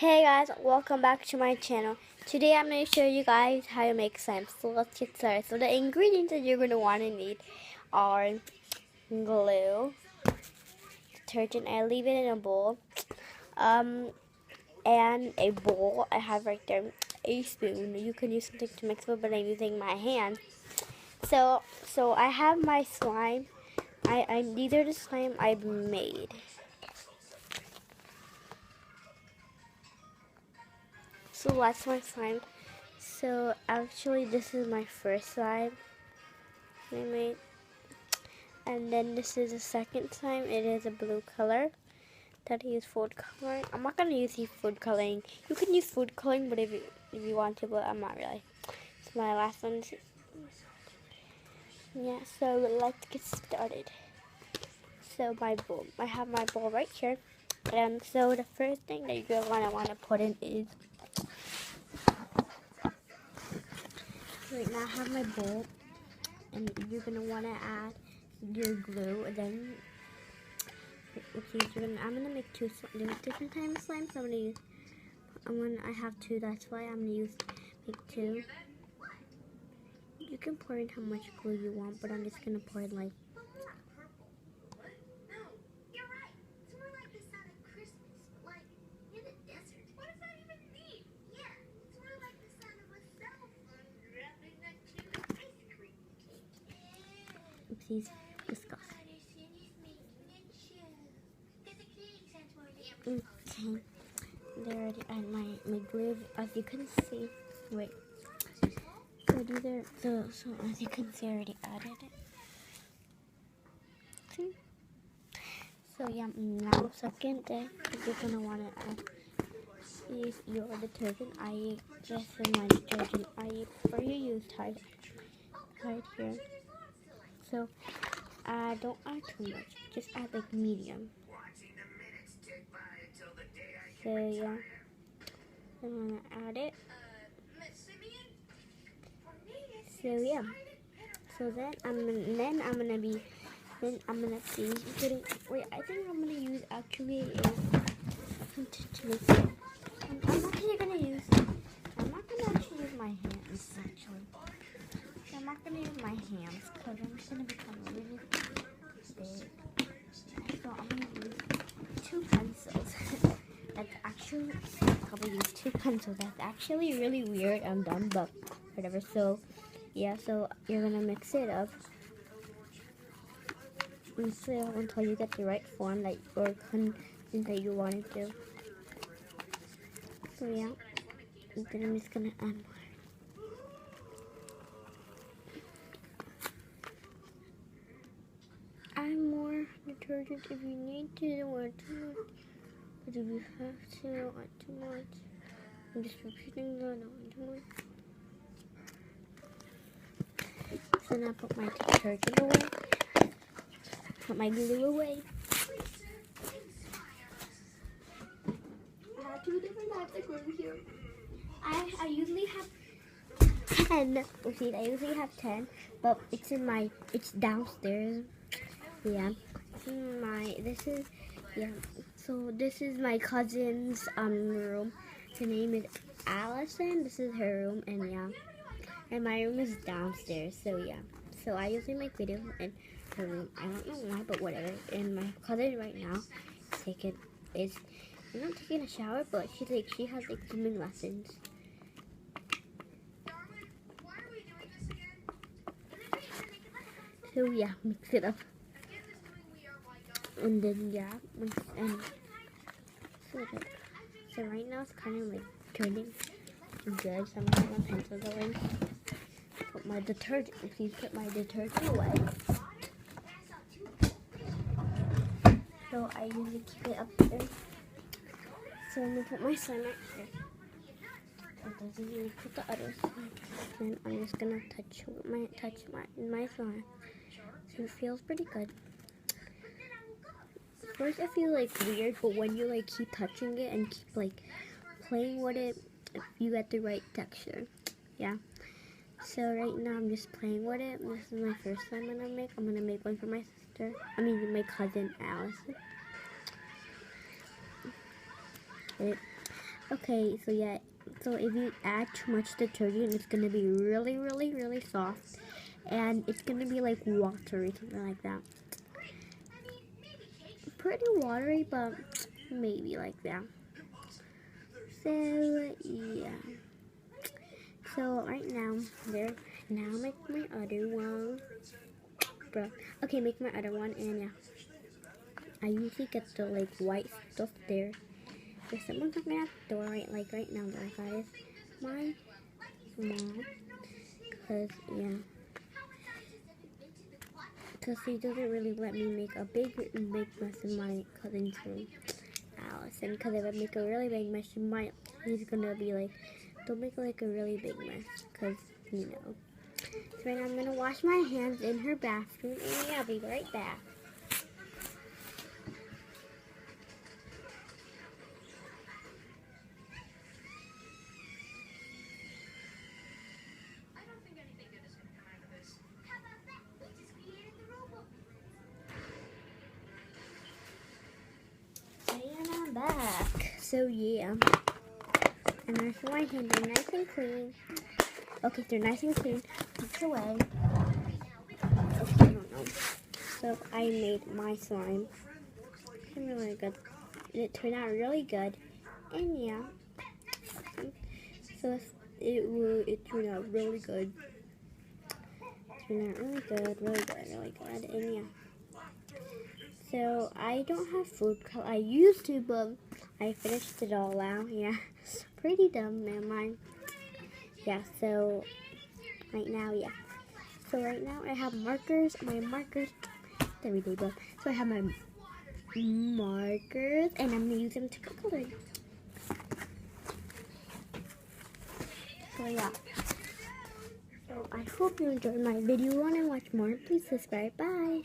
Hey guys, welcome back to my channel. Today I'm going to show you guys how to make slime. So let's get started. So the ingredients that you're going to want to need are glue, detergent. I leave it in a bowl, and a bowl. I have right there a spoon. You can use something to mix with, but I'm using my hand. So I have my slime. These are the slime I've made. So that's my slime. So actually this is my first slime I made. And then this is the second slime. It is a blue color that I use food coloring. I'm not gonna use food coloring. You can use food coloring, but if you want to, but I'm not really. It's my last one. Yeah, so let's get started. So my bowl. I have my bowl right here. And so the first thing that you're gonna wanna put in is right now I have my bowl, and you're gonna wanna add your glue, and then I'm gonna make two. There's different types of slime, so I have two. That's why I'm gonna make two. You can pour in how much glue you want, but I'm just gonna pour in like. Oopsies, disgusting. Okay, there already add my glue. As you can see, wait. So these are so as you can see, I already added it. See? So yeah, now second thing you're gonna wanna add is your detergent. I just in my detergent. I prefer you use Tide here. So don't add too much. Just add like medium. So yeah, I'm gonna add it. So yeah. So then I'm gonna be putting. Wait, I think I'm gonna use actually I'm not gonna actually use my hands actually. I'm not gonna use my hands because I'm just gonna become really big. So I'm gonna use two pencils. That's actually probably use two pencils. That's actually really weird. I'm dumb, but whatever. So yeah, so you're gonna mix it up until you get the right form that that you want it to. So yeah, and then I'm just gonna add more. Add more detergent if you need to, or too much. But if you have to, not too much. I'm just repeating the not too much. So now put my detergent away. Put my glue away. I have two different types of glue here. I usually have 10. See, I usually have 10, but it's downstairs. Yeah, so this is my cousin's room. Her name is Allison. This is her room, and yeah, and my room is downstairs. So yeah, so I usually make videos in her room. I don't know why, but whatever. And my cousin right now is not taking a shower, but she has like swimming lessons. So yeah, mix it up. And then yeah, and so right now it's kind of like turning good. So I'm gonna put my pencils away. Put my detergent. Please put my detergent away. So I usually keep it up there. So I'm gonna put my slime right here. And then you put the other slime. Then I'm just gonna touch my slime. So it feels pretty good. First I feel like weird, but when you like keep touching it and keep like playing with it, you get the right texture. Yeah. So right now I'm just playing with it. This is my first slime I'm gonna make. I'm gonna make one for my sister. My cousin Allison. Okay, so yeah, so if you add too much detergent, it's gonna be really, really, really soft, and it's gonna be like watery, something like that. Pretty watery, but maybe like that. So yeah. So right now, now make my other one, bro. Okay, make my other one, and yeah, I usually get the like white stuff there. There's someone coming at the door right now, guys. My mom, cause yeah, cause she doesn't really let me make a big mess in my cousin's room, Allison. Cause if I make a really big mess, he's gonna be like, don't make like a really big mess, cause you know. So right now I'm gonna wash my hands in her bathroom, and yeah, I'll be right back. And I'm back. So yeah, and I wash my hands. They're nice and clean. Okay, they're nice and clean. Put it away. Okay, I don't know. So I made my slime. It's really good. It turned out really good. And yeah. So it turned out really good. It turned out really good, really good. And yeah. So I don't have food color. I used to, but I finished it all out. Yeah. Pretty dumb, never mind. Yeah, so right now, yeah. So right now I have markers. My markers every day, but so I have my markers, and I'm gonna use them to color. So yeah. So I hope you enjoyed my video. Want to watch more? Please subscribe. Bye.